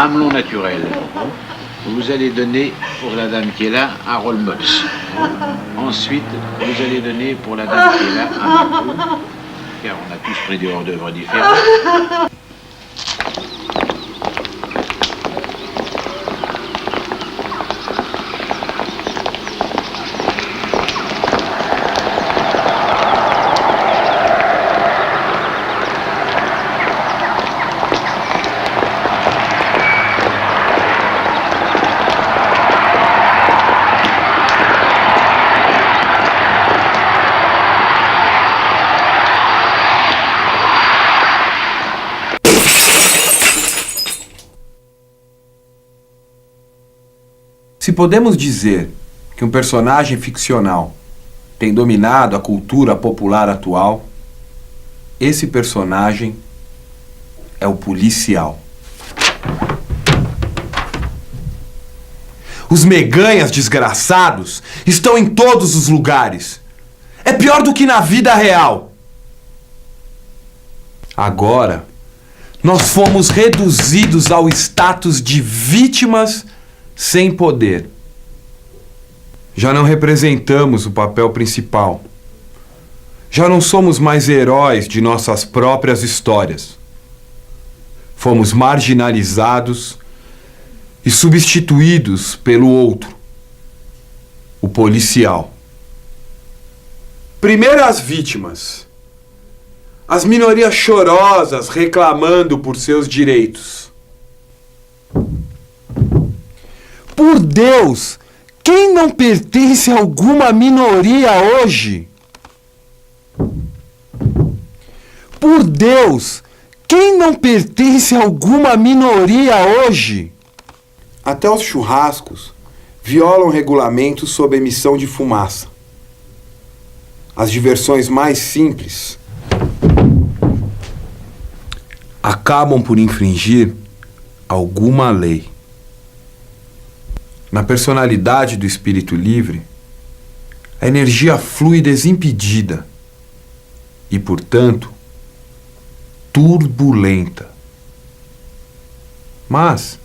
Hamelon naturel. Vous allez donner pour la dame qui est là un roll mops. Ensuite, vous allez donner pour la dame qui est là un matou, car on a tous pris des hors-d'œuvre différents. Se podemos dizer que um personagem ficcional tem dominado a cultura popular atual, esse personagem é o policial. Os meganhas desgraçados estão em todos os lugares. É pior do que na vida real. Agora, nós fomos reduzidos ao status de vítimas sem poder. Já não representamos o papel principal. Já não somos mais heróis de nossas próprias histórias. Fomos marginalizados e substituídos pelo outro, o policial. Primeiro as vítimas, as minorias chorosas reclamando por seus direitos. Por Deus, quem não pertence a alguma minoria hoje? Por Deus, quem não pertence a alguma minoria hoje? Até os churrascos violam regulamentos sobre emissão de fumaça. As diversões mais simples acabam por infringir alguma lei. Na personalidade do espírito livre, a energia flui desimpedida e, portanto, turbulenta, mas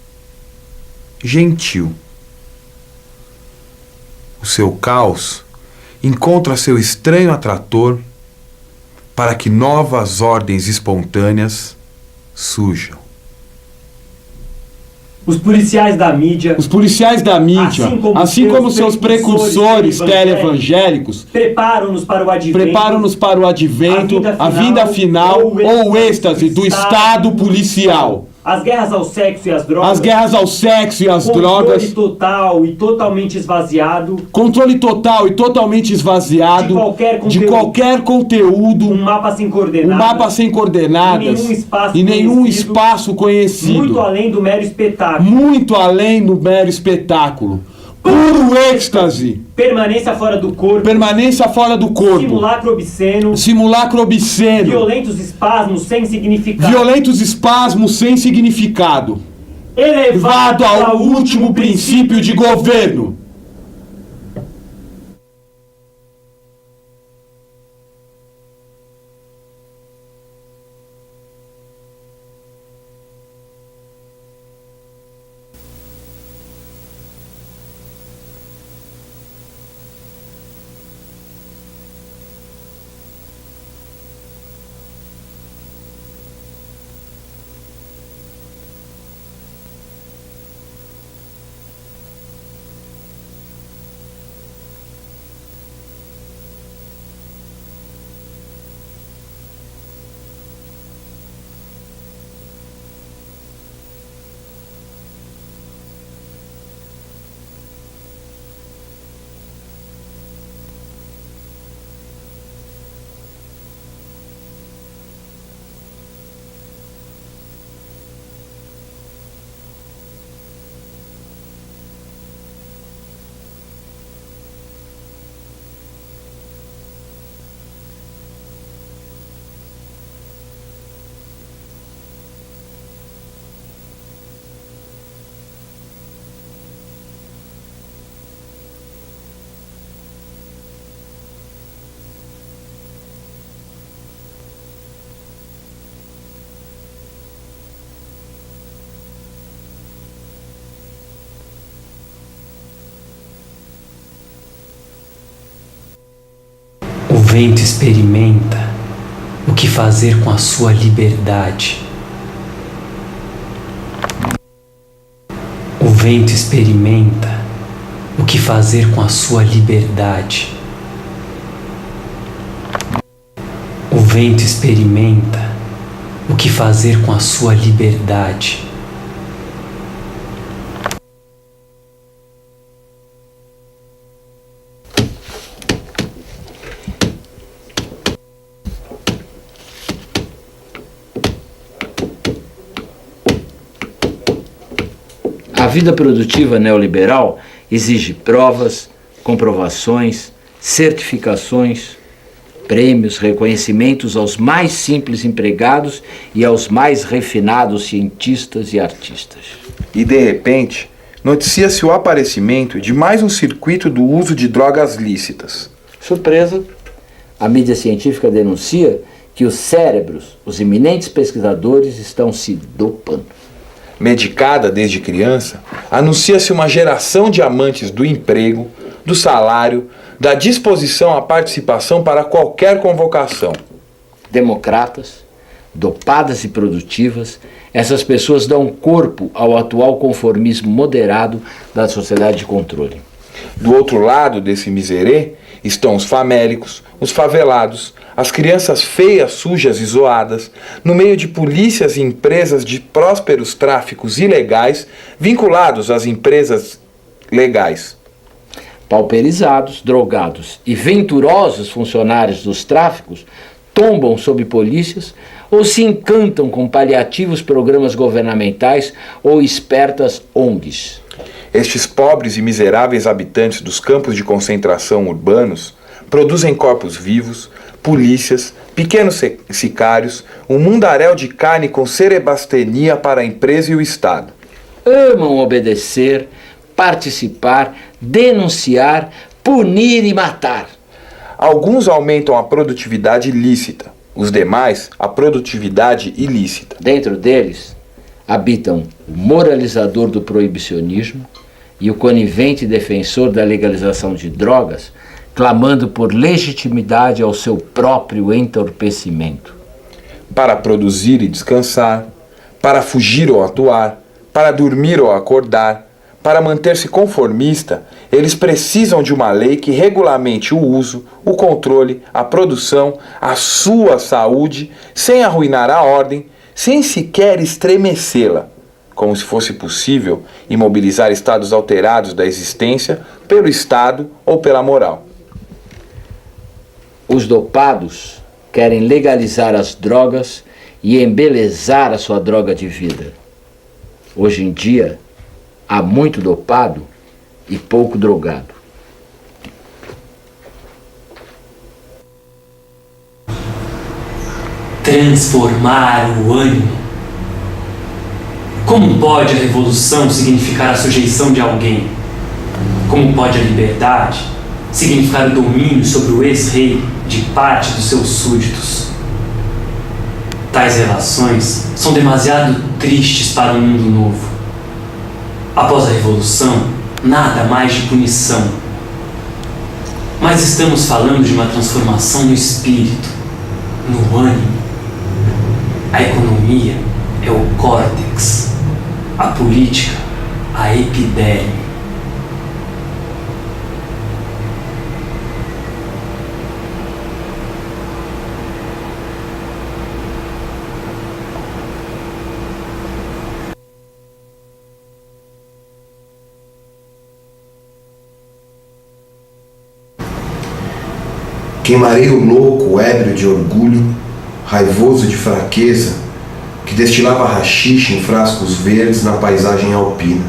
gentil. O seu caos encontra seu estranho atrator para que novas ordens espontâneas surjam. Os policiais da mídia, assim como seus precursores teleevangélicos, preparam-nos para o advento, a vinda final ou o êxtase do Estado policial. As guerras ao sexo e às drogas. Controle total e totalmente esvaziado. De qualquer conteúdo. Um mapa sem coordenadas. E nenhum espaço conhecido. Muito além do mero espetáculo. Puro êxtase. Permanência fora do corpo. Simulacro obsceno. Violentos espasmos sem significado. Elevado ao último princípio de governo. vento experimenta o que fazer com a sua liberdade. O vento experimenta o que fazer com a sua liberdade. O vento experimenta o que fazer com a sua liberdade. A vida produtiva neoliberal exige provas, comprovações, certificações, prêmios, reconhecimentos aos mais simples empregados e aos mais refinados cientistas e artistas. E de repente, noticia-se o aparecimento de mais um circuito do uso de drogas lícitas. Surpresa, a mídia científica denuncia que os cérebros, os eminentes pesquisadores, estão se dopando. Medicada desde criança, anuncia-se uma geração de amantes do emprego, do salário, da disposição à participação para qualquer convocação. Democratas, dopadas e produtivas, essas pessoas dão corpo ao atual conformismo moderado da sociedade de controle. Do outro lado desse miserê estão os famélicos, os favelados, as crianças feias, sujas e zoadas, no meio de polícias e empresas de prósperos tráficos ilegais vinculados às empresas legais. Pauperizados, drogados e venturosos funcionários dos tráficos tombam sob polícias ou se encantam com paliativos programas governamentais ou espertas ONGs. Estes pobres e miseráveis habitantes dos campos de concentração urbanos produzem corpos vivos, polícias, pequenos sicários, um mundaréu de carne com cerebastenia para a empresa e o Estado. Amam obedecer, participar, denunciar, punir e matar. Alguns aumentam a produtividade lícita, os demais a produtividade ilícita. Dentro deles habitam o moralizador do proibicionismo e o conivente defensor da legalização de drogas, clamando por legitimidade ao seu próprio entorpecimento. Para produzir e descansar, para fugir ou atuar, para dormir ou acordar, para manter-se conformista, eles precisam de uma lei que regulamente o uso, o controle, a produção, a sua saúde, sem arruinar a ordem, sem sequer estremecê-la, como se fosse possível imobilizar estados alterados da existência pelo Estado ou pela moral. Os dopados querem legalizar as drogas e embelezar a sua droga de vida. Hoje em dia, há muito dopado e pouco drogado. Transformar o ânimo. Como pode a revolução significar a sujeição de alguém? Como pode a liberdade significar o domínio sobre o ex-rei de parte dos seus súditos? Tais relações são demasiado tristes para um mundo novo. Após a revolução, nada mais de punição. Mas estamos falando de uma transformação no espírito, no ânimo. A economia é o córtex, a política, a epiderme. Queimarei o louco, ébrio de orgulho, raivoso de fraqueza, que destilava haxixe em frascos verdes na paisagem alpina.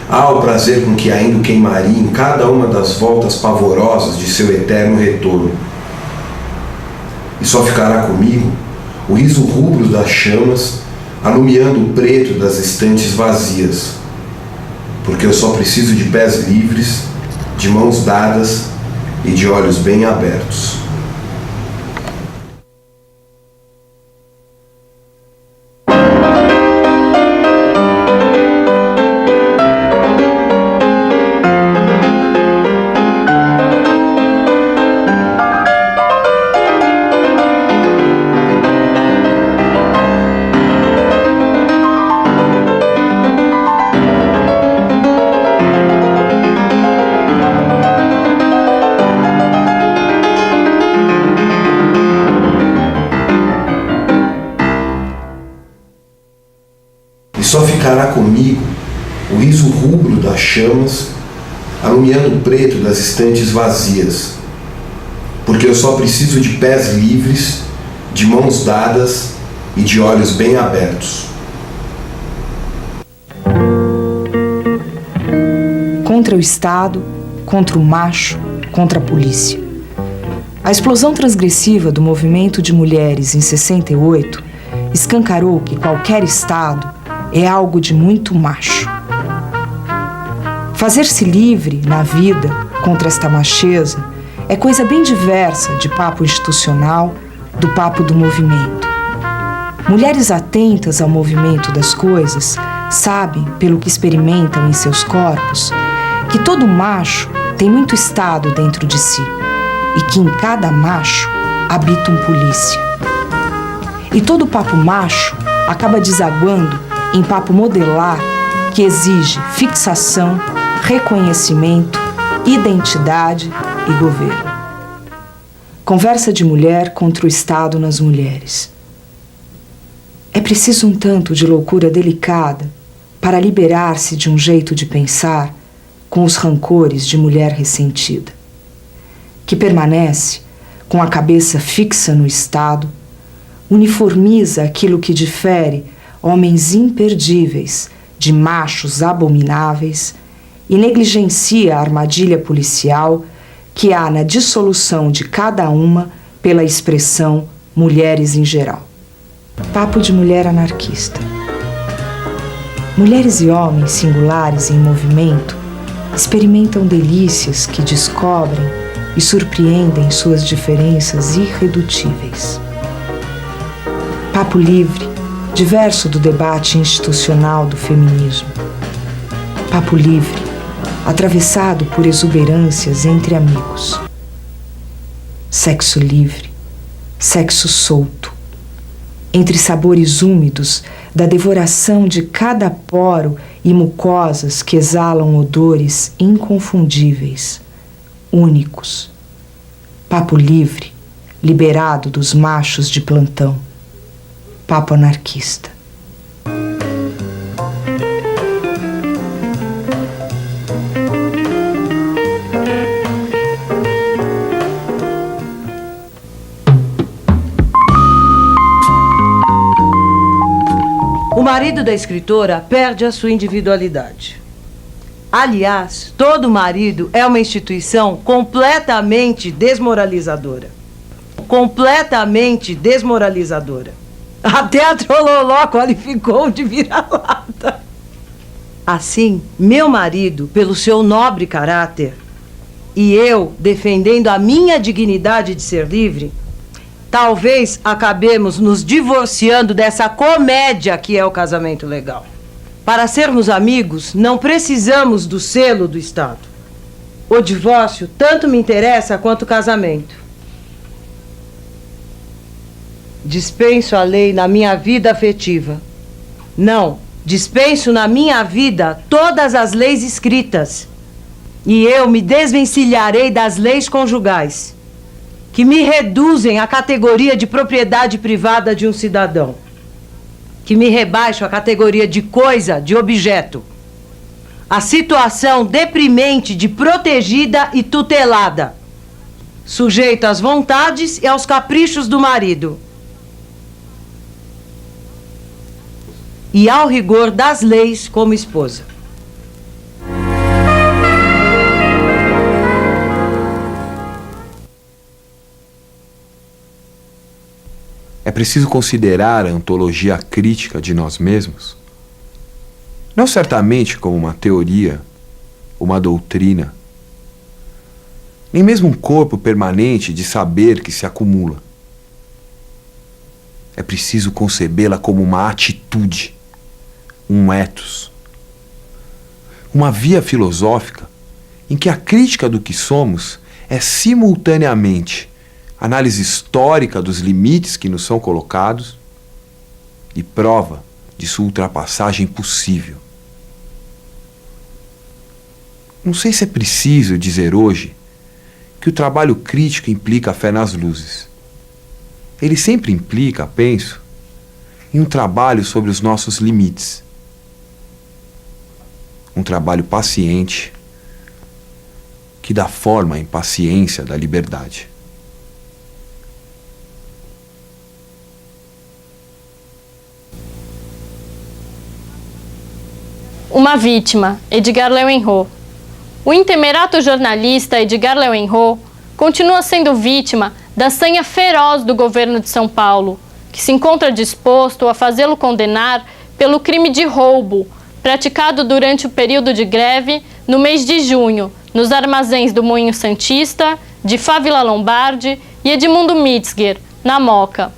Ah, o prazer com que ainda o queimaria em cada uma das voltas pavorosas de seu eterno retorno. E só ficará comigo o riso rubro das chamas, alumiando o preto das estantes vazias, porque eu só preciso de pés livres, de mãos dadas e de olhos bem abertos. escutará comigo o riso rubro das chamas, alumiando o preto das estantes vazias, porque eu só preciso de pés livres, de mãos dadas e de olhos bem abertos. Contra o Estado, contra o macho, contra a polícia. A explosão transgressiva do movimento de mulheres em 68 escancarou que qualquer Estado é algo de muito macho. Fazer-se livre na vida contra esta macheza é coisa bem diversa de papo institucional, do papo do movimento. Mulheres atentas ao movimento das coisas sabem, pelo que experimentam em seus corpos, que todo macho tem muito Estado dentro de si e que em cada macho habita um polícia. E todo papo macho acaba desaguando em papo modelar que exige fixação, reconhecimento, identidade e governo. Conversa de mulher contra o Estado nas mulheres. É preciso um tanto de loucura delicada para liberar-se de um jeito de pensar com os rancores de mulher ressentida, que permanece com a cabeça fixa no Estado, uniformiza aquilo que difere homens imperdíveis de machos abomináveis e negligencia a armadilha policial que há na dissolução de cada uma pela expressão mulheres em geral. Papo de mulher anarquista. Mulheres e homens singulares em movimento experimentam delícias que descobrem e surpreendem suas diferenças irredutíveis. Papo livre, diverso do debate institucional do feminismo. Papo livre, atravessado por exuberâncias entre amigos. Sexo livre, sexo solto, entre sabores úmidos da devoração de cada poro e mucosas que exalam odores inconfundíveis, únicos. Papo livre, liberado dos machos de plantão. Papo anarquista. O marido da escritora perde a sua individualidade. Aliás, todo marido é uma instituição completamente desmoralizadora. Completamente desmoralizadora. Até a Trololó qualificou de vira-lata. Assim, meu marido, pelo seu nobre caráter, e eu defendendo a minha dignidade de ser livre, talvez acabemos nos divorciando dessa comédia que é o casamento legal. Para sermos amigos, não precisamos do selo do Estado. O divórcio tanto me interessa quanto o casamento. Dispenso a lei na minha vida afetiva. Não, dispenso na minha vida todas as leis escritas. E eu me desvencilharei das leis conjugais, que me reduzem à categoria de propriedade privada de um cidadão, que me rebaixam à categoria de coisa, de objeto, a situação deprimente de protegida e tutelada, sujeito às vontades e aos caprichos do marido, e ao rigor das leis como esposa. É preciso considerar a ontologia crítica de nós mesmos, não certamente como uma teoria, uma doutrina, nem mesmo um corpo permanente de saber que se acumula. É preciso concebê-la como uma atitude, um ethos, uma via filosófica em que a crítica do que somos é simultaneamente análise histórica dos limites que nos são colocados e prova de sua ultrapassagem possível. Não sei se é preciso dizer hoje que o trabalho crítico implica a fé nas luzes. Ele sempre implica, penso, em um trabalho sobre os nossos limites. um trabalho paciente que dá forma à impaciência da liberdade. Uma vítima, Edgar Leuenhoek. O intemerato jornalista Edgar Leuenhoek continua sendo vítima da sanha feroz do governo de São Paulo, que se encontra disposto a fazê-lo condenar pelo crime de roubo, praticado durante o período de greve no mês de junho, nos armazéns do Moinho Santista, de Fávila Lombardi e Edmundo Mitzger, na Moca.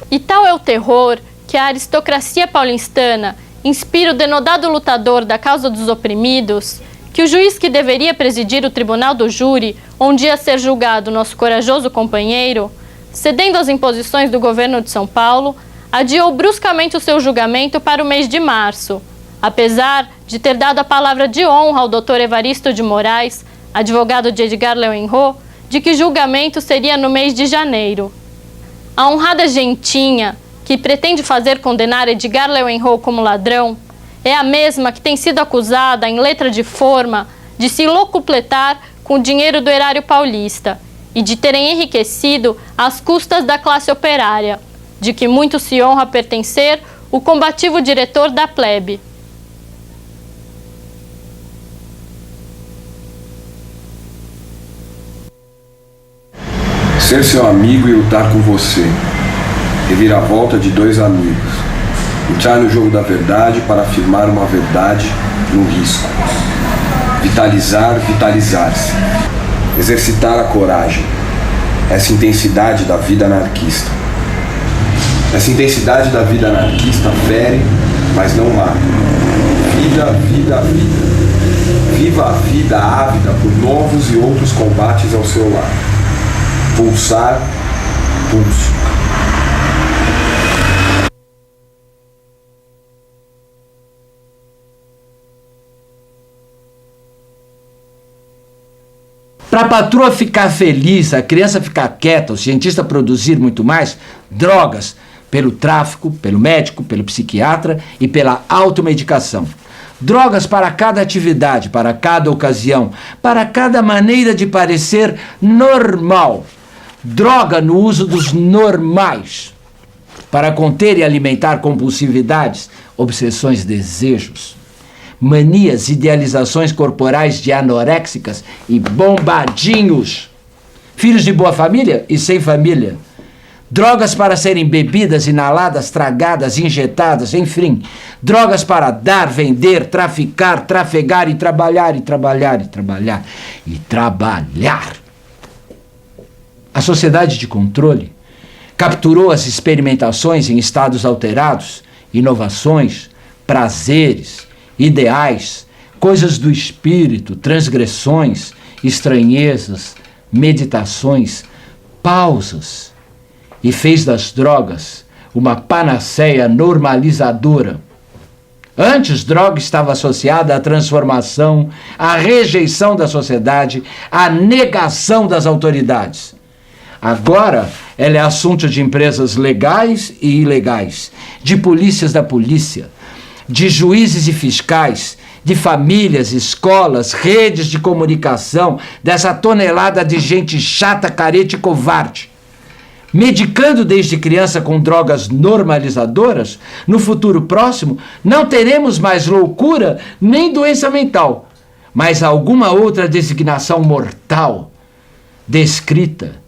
E tal é o terror que a aristocracia paulistana inspira o denodado lutador da causa dos oprimidos, que o juiz que deveria presidir o tribunal do júri, onde ia ser julgado nosso corajoso companheiro, cedendo às imposições do governo de São Paulo, adiou bruscamente o seu julgamento para o mês de março, apesar de ter dado a palavra de honra ao Dr. Evaristo de Moraes, advogado de Edgar Leuenhoek, de que o julgamento seria no mês de janeiro. A honrada gentinha, que pretende fazer condenar Edgar Leuenhoek como ladrão, é a mesma que tem sido acusada, em letra de forma, de se locupletar com o dinheiro do erário paulista e de terem enriquecido às custas da classe operária, de que muito se honra pertencer o combativo diretor da plebe. Ser seu amigo e lutar com você. Reviravolta de dois amigos. Entrar no jogo da verdade para afirmar uma verdade no risco. Vitalizar, vitalizar-se. Exercitar a coragem. Essa intensidade da vida anarquista. Essa intensidade da vida anarquista fere, mas não mata. Vida, vida, vida. Viva a vida ávida por novos e outros combates ao seu lado. Pulsar, pulso. Para a patroa ficar feliz, a criança ficar quieta, o cientista produzir muito mais, drogas, pelo tráfico, pelo médico, pelo psiquiatra e pela automedicação. Drogas para cada atividade, para cada ocasião, para cada maneira de parecer normal. Droga no uso dos normais, para conter e alimentar compulsividades, obsessões, desejos, manias, idealizações corporais de anoréxicas e bombadinhos, filhos de boa família e sem família, drogas para serem bebidas, inaladas, tragadas, injetadas, enfim, drogas para dar, vender, traficar, trafegar e trabalhar, e trabalhar, e trabalhar, e trabalhar. A sociedade de controle capturou as experimentações em estados alterados, inovações, prazeres, ideais, coisas do espírito, transgressões, estranhezas, meditações, pausas, e fez das drogas uma panaceia normalizadora. Antes, droga estava associada à transformação, à rejeição da sociedade, à negação das autoridades. Agora, ela é assunto de empresas legais e ilegais, de polícias da polícia, de juízes e fiscais, de famílias, escolas, redes de comunicação, dessa tonelada de gente chata, careta e covarde. Medicando desde criança com drogas normalizadoras, no futuro próximo não teremos mais loucura nem doença mental, mas alguma outra designação mortal, descrita,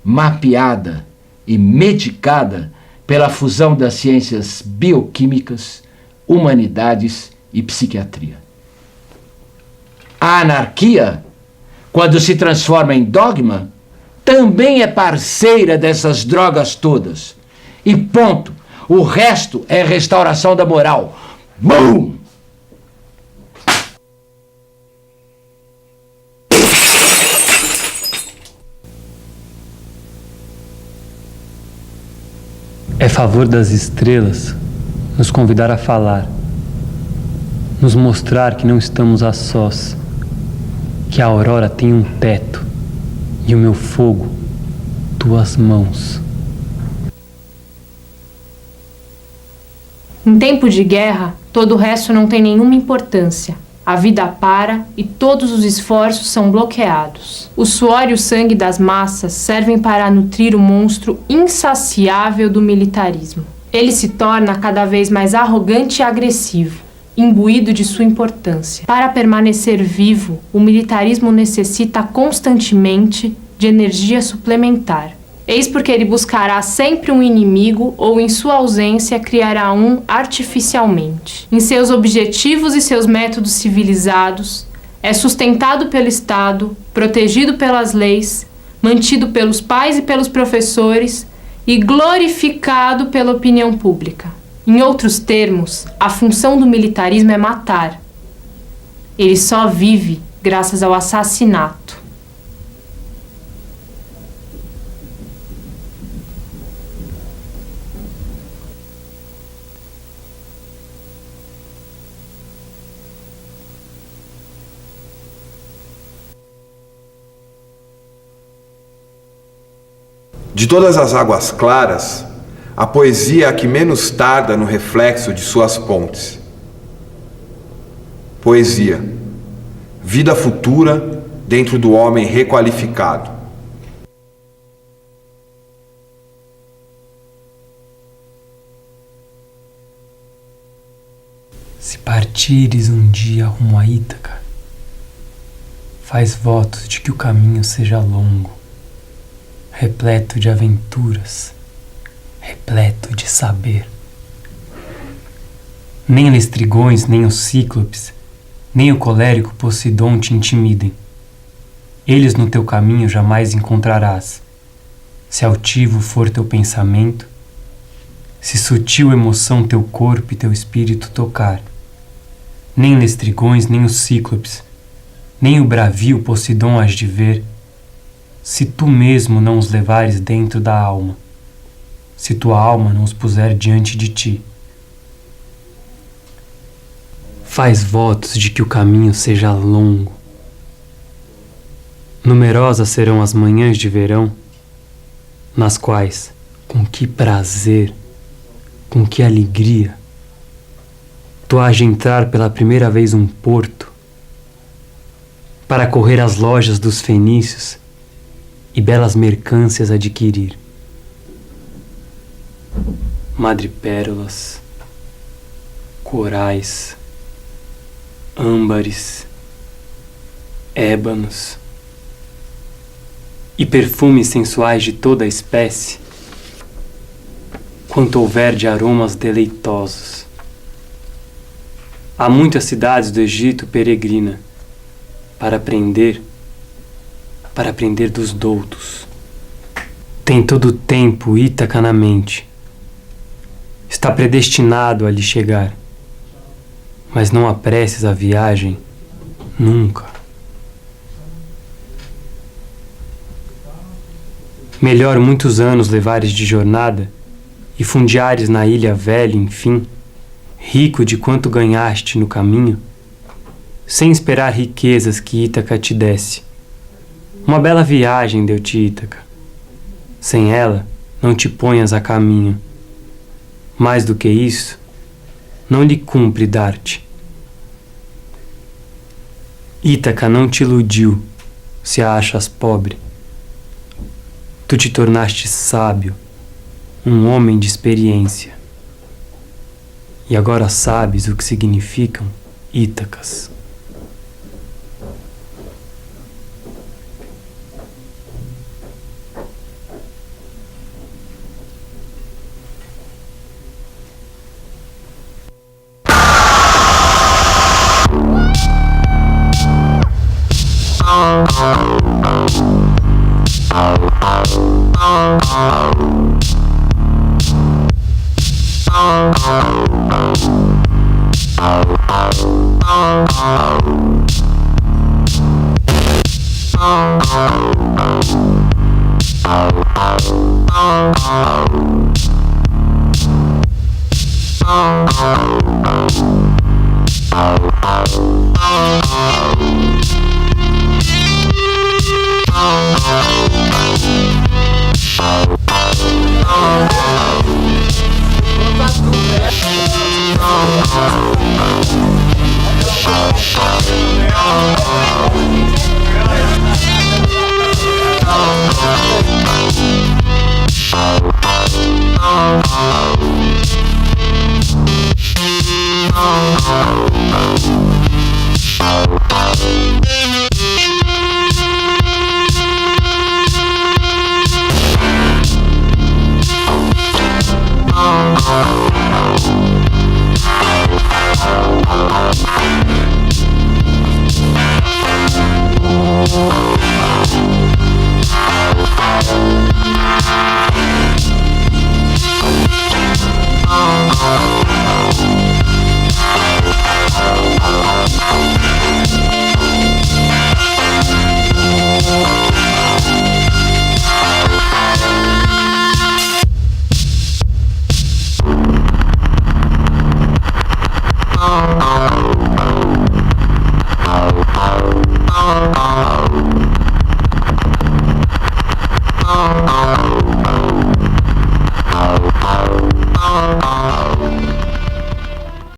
mapeada e medicada pela fusão das ciências bioquímicas, humanidades e psiquiatria. A anarquia, quando se transforma em dogma, também é parceira dessas drogas todas. E ponto. O resto é restauração da moral. Bum! É favor das estrelas nos convidar a falar, nos mostrar que não estamos a sós, que a aurora tem um teto e o meu fogo, tuas mãos. Em tempo de guerra, todo o resto não tem nenhuma importância. A vida para e todos os esforços são bloqueados. O suor e o sangue das massas servem para nutrir o monstro insaciável do militarismo. Ele se torna cada vez mais arrogante e agressivo, imbuído de sua importância. Para permanecer vivo, o militarismo necessita constantemente de energia suplementar. Eis porque ele buscará sempre um inimigo ou, em sua ausência, criará um artificialmente. Em seus objetivos e seus métodos civilizados, é sustentado pelo Estado, protegido pelas leis, mantido pelos pais e pelos professores e glorificado pela opinião pública. Em outros termos, a função do militarismo é matar. Ele só vive graças ao assassinato. De todas as águas claras, a poesia é a que menos tarda no reflexo de suas pontes. Poesia, vida futura dentro do homem requalificado. Se partires um dia rumo a Ítaca, faz votos de que o caminho seja longo, repleto de aventuras, repleto de saber. Nem Lestrigões, nem os Cíclopes, nem o colérico Poseidon te intimidem. Eles no teu caminho jamais encontrarás, se altivo for teu pensamento, se sutil emoção teu corpo e teu espírito tocar. Nem Lestrigões, nem os Cíclopes, nem o bravio Poseidon has de ver, se tu mesmo não os levares dentro da alma, se tua alma não os puser diante de ti. Faz votos de que o caminho seja longo. Numerosas serão as manhãs de verão, nas quais, com que prazer, com que alegria, tu hás de entrar pela primeira vez um porto, para correr às lojas dos fenícios e belas mercâncias adquirir. Madrepérolas, corais, âmbares, ébanos e perfumes sensuais de toda a espécie, quanto houver de aromas deleitosos. Há muitas cidades do Egito peregrina para aprender dos doutos. Tem todo o tempo Ítaca na mente. Está predestinado a lhe chegar. Mas não apresses a viagem nunca. Melhor muitos anos levares de jornada e fundeares na ilha velha, enfim, rico de quanto ganhaste no caminho, sem esperar riquezas que Ítaca te desse. Uma bela viagem deu-te Ítaca. Sem ela, não te ponhas a caminho. Mais do que isso, não lhe cumpre dar-te. Ítaca não te iludiu, se a achas pobre. Tu te tornaste sábio, um homem de experiência. E agora sabes o que significam Ítacas. Oh,